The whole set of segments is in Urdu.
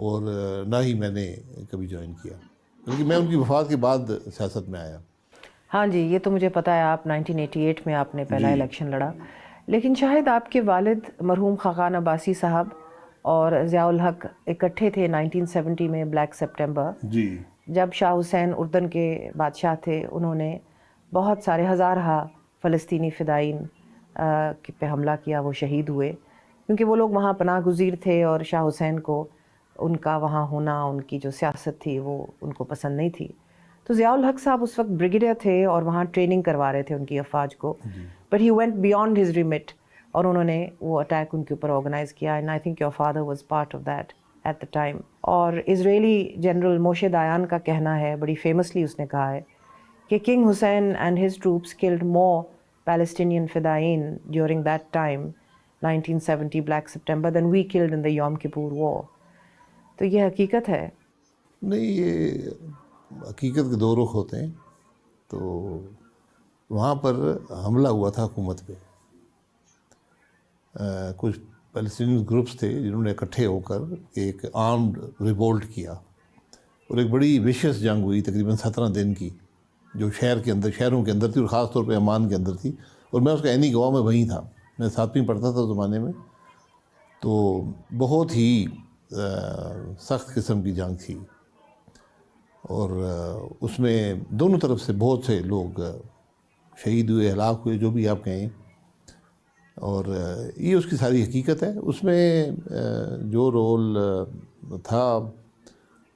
اور نہ ہی میں نے کبھی جوائن کیا، بلکہ میں ان کی وفات کے بعد سیاست میں آیا۔ ہاں جی، یہ تو مجھے پتہ ہے، آپ 1988 میں آپ نے پہلا جی الیکشن لڑا، لیکن شاید آپ کے والد مرحوم خاقان عباسی صاحب اور ضیاء الحق اکٹھے تھے 1970 میں بلیک سپٹمبر، جی جب شاہ حسین اردن کے بادشاہ تھے، انہوں نے بہت سارے ہزارہ فلسطینی فدائین پہ حملہ کیا، وہ شہید ہوئے کیونکہ وہ لوگ وہاں پناہ گزیر تھے اور شاہ حسین کو ان کا وہاں ہونا، ان کی جو سیاست تھی وہ ان کو پسند نہیں تھی۔ تو ضیاء الحق صاحب اس وقت بریگیڈیئر تھے اور وہاں ٹریننگ کروا رہے تھے ان کی افواج کو، but he went beyond his remit, اور انہوں نے وہ اٹیک ان کے اوپر آرگنائز کیا، and I think your father was part of that at the time. اور اسرائیلی جنرل موشے دایان کا کہنا ہے، بڑی فیمسلی اس نے کہا ہے کہ King Hussein and his troops killed more Palestinian فدائین during that time 1970 Black September then we killed in the Yom Kippur وار۔ تو یہ حقیقت ہے۔ نہیں، یہ حقیقت کے دو رخ ہوتے ہیں۔ تو وہاں پر حملہ ہوا تھا حکومت پہ، کچھ پیلسٹینین گروپس تھے جنہوں نے اکٹھے ہو کر ایک آرمڈ ریوولٹ کیا، اور ایک بڑی ویشیس جنگ ہوئی تقریباً 17 دن کی، جو شہروں کے اندر تھی، اور خاص طور پہ عمان کے اندر تھی، اور میں اس کا عینی گواہ میں وہیں تھا، میں 7ویں پڑھتا تھا اس زمانے میں۔ تو بہت ہی سخت قسم کی جنگ تھی، اور اس میں دونوں طرف سے بہت سے لوگ شہید ہوئے، ہلاک ہوئے، جو بھی آپ کہیں، اور یہ اس کی ساری حقیقت ہے۔ اس میں جو رول تھا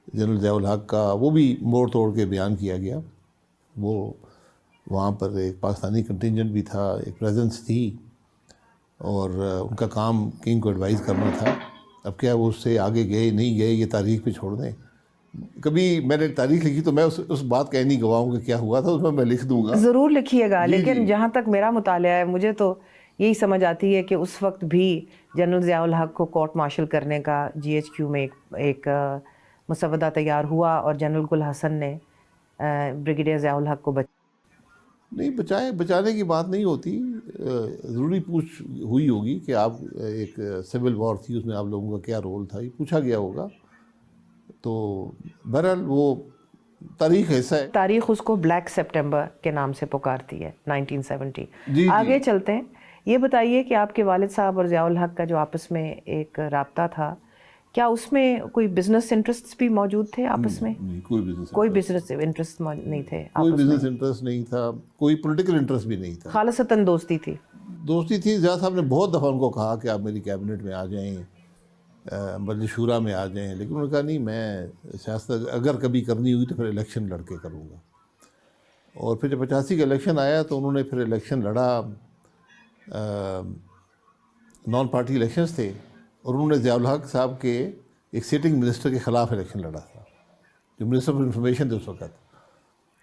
جنرل ضیاء الحق کا، وہ بھی موڑ توڑ کے بیان کیا گیا۔ وہ وہاں پر ایک پاکستانی کنٹینجنٹ بھی تھا، ایک پریزنس تھی، اور ان کا کام کنگ کو ایڈوائز کرنا تھا۔ اب کیا وہ اس سے آگے گئے نہیں گئے، یہ تاریخ پہ چھوڑ دیں۔ کبھی میں نے تاریخ لکھی تو میں اس بات کا نہیں گواہ ہوں کہ کیا ہوا تھا، اس میں لکھ دوں گا، ضرور لکھیے گا۔ جی لیکن جی جہاں تک میرا مطالعہ ہے، مجھے تو یہی سمجھ آتی ہے کہ اس وقت بھی جنرل ضیاء الحق کو کورٹ مارشل کرنے کا GHQ میں ایک مسودہ تیار ہوا، اور جنرل گل حسن نے بریگیڈیئر ضیاء الحق کو نہیں بچانے کی بات نہیں ہوتی، ضروری پوچھ ہوئی ہوگی کہ آپ ایک سول وار تھی، اس میں آپ لوگوں کا کیا رول تھا، یہ پوچھا گیا ہوگا۔ تو بہرحال وہ تاریخ ایسا ہے۔ تاریخ اس کو بلیک سپٹمبر کے نام سے پکارتی ہے 1970۔ جی آگے چلتے ہیں، یہ بتائیے کہ آپ کے والد صاحب اور ضیاء الحق کا جو آپس میں ایک رابطہ تھا، کیا اس میں کوئی بزنس انٹرسٹ بھی موجود تھے آپس میں؟ نہیں، کوئی بزنس انٹرسٹ نہیں تھے کوئی آپس میں؟ بزنس انٹرسٹ نہیں تھا، کوئی پولیٹیکل انٹرسٹ بھی نہیں تھا، خالصتاً دوستی تھی۔ دوستی تھی۔ ضیاء صاحب نے بہت دفعہ ان کو کہا کہ آپ میری کیبنٹ میں آ جائیں، مجلس شورا میں آ جائیں، لیکن انہوں نے کہا نہیں، میں سیاست اگر کبھی کرنی ہوئی تو پھر الیکشن لڑ کے کروں گا۔ اور پھر جب 85 کا الیکشن آیا تو انہوں نے پھر الیکشن لڑا، نان پارٹی الیکشنز تھے، اور انہوں نے ضیاء الحق صاحب کے ایک سٹنگ منسٹر کے خلاف الیکشن لڑا تھا، جو منسٹر آف انفارمیشن تھے اس وقت،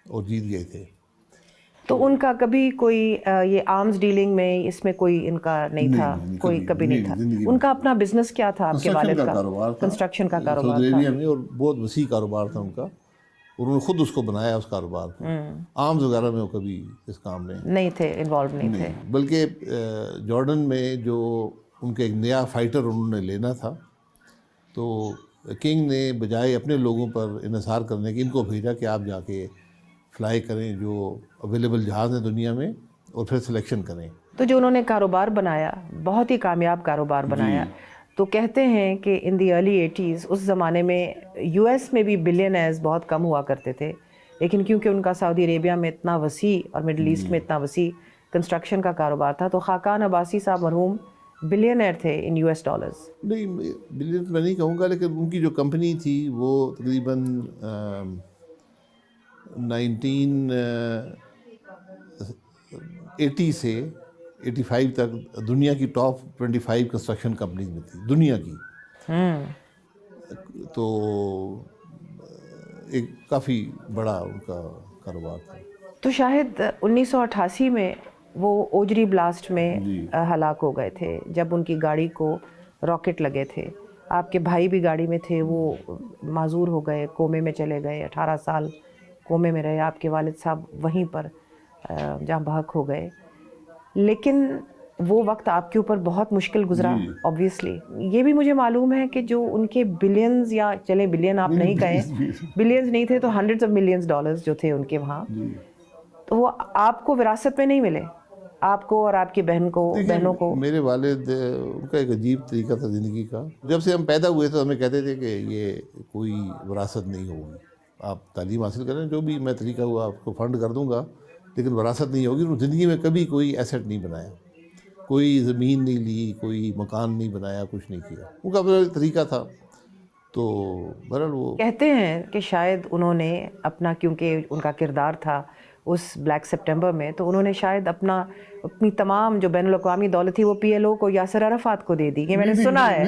اور جیت گئے تھے۔ تو ان کا کبھی کوئی یہ آرمز ڈیلنگ میں اس میں کوئی ان کا نہیں تھا؟ کوئی کبھی نہیں تھا؟ ان کا اپنا بزنس کیا تھا آپ کے والد کا؟ کنسٹرکشن کا کاروبار تھا، اور بہت وسیع کاروبار تھا ان کا، اور انہوں نے خود اس کو بنایا، اس کاروبار کو۔ آرمز وغیرہ میں وہ کبھی اس کام میں نہیں تھے، انوالو نہیں تھے۔ بلکہ جارڈن میں جو ان کا ایک نیا فائٹر انہوں نے لینا تھا، تو کنگ نے بجائے اپنے لوگوں پر انحصار کرنے کے ان کو بھیجا کہ آپ جا کے فلائی کریں جو اویلیبل جہاز ہیں دنیا میں، اور پھر سلیکشن کریں۔ تو جو انہوں نے کاروبار بنایا، بہت ہی کامیاب کاروبار بنایا، تو کہتے ہیں کہ ان دی ارلی 80s اس زمانے میں US میں بھی بلینئرز بہت کم ہوا کرتے تھے، لیکن کیونکہ ان کا سعودی عربیہ میں اتنا وسیع اور مڈل ایسٹ میں اتنا وسیع کنسٹرکشن کا کاروبار تھا، تو خاقان عباسی صاحب مرحوم بلینئر تھے ان US ڈالرز۔ نہیں، بلین میں نہیں کہوں گا، لیکن ان کی جو کمپنی تھی وہ تقریباً 1980 سے 85 تک دنیا کی ٹاپ 25 کنسٹرکشن کمپنیز میں تھی، دنیا کی۔ تو ایک کافی بڑا ان کا کاروبار تھا۔ تو شاید 1988 میں وہ اوجری بلاسٹ میں ہلاک ہو گئے تھے، جب ان کی گاڑی کو راکٹ لگے تھے۔ آپ کے بھائی بھی گاڑی میں تھے، وہ معذور ہو گئے، کومے میں چلے گئے، 18 سال کومے میں رہے۔ آپ کے والد صاحب وہیں پر جاں بحق ہو گئے۔ لیکن وہ وقت آپ کے اوپر بہت مشکل گزرا آبویسلی. یہ بھی مجھے معلوم ہے کہ جو ان کے بلینز, یا چلیں بلین آپ نہیں کہیں, بلینز نہیں تھے تو ہنڈریڈز آف ملینز ڈالرز جو تھے ان کے وہاں, تو وہ آپ کو وراثت میں نہیں ملے, آپ کو اور آپ کی بہنوں کو. میرے والد ان کا ایک عجیب طریقہ تھا زندگی کا. جب سے ہم پیدا ہوئے تھے ہمیں کہتے تھے کہ یہ کوئی وراثت نہیں ہوگی, آپ تعلیم حاصل کریں, جو بھی میں طریقہ ہوا آپ کو فنڈ کر دوں گا, لیکن وراثت نہیں ہوگی. انہوں نے زندگی میں کبھی کوئی ایسٹ نہیں بنایا, کوئی زمین نہیں لی, کوئی مکان نہیں بنایا, کچھ نہیں کیا. ان کا اپنا طریقہ تھا. تو بہرحال وہ کہتے ہیں کہ شاید انہوں نے اپنا, کیونکہ ان کا کردار تھا اس بلیک سپٹمبر میں, تو انہوں نے شاید اپنی تمام جو بین الاقوامی دولت تھی وہ PLO کو, یاسر عرفات کو دے دی, کہ میں نے سنا ہے.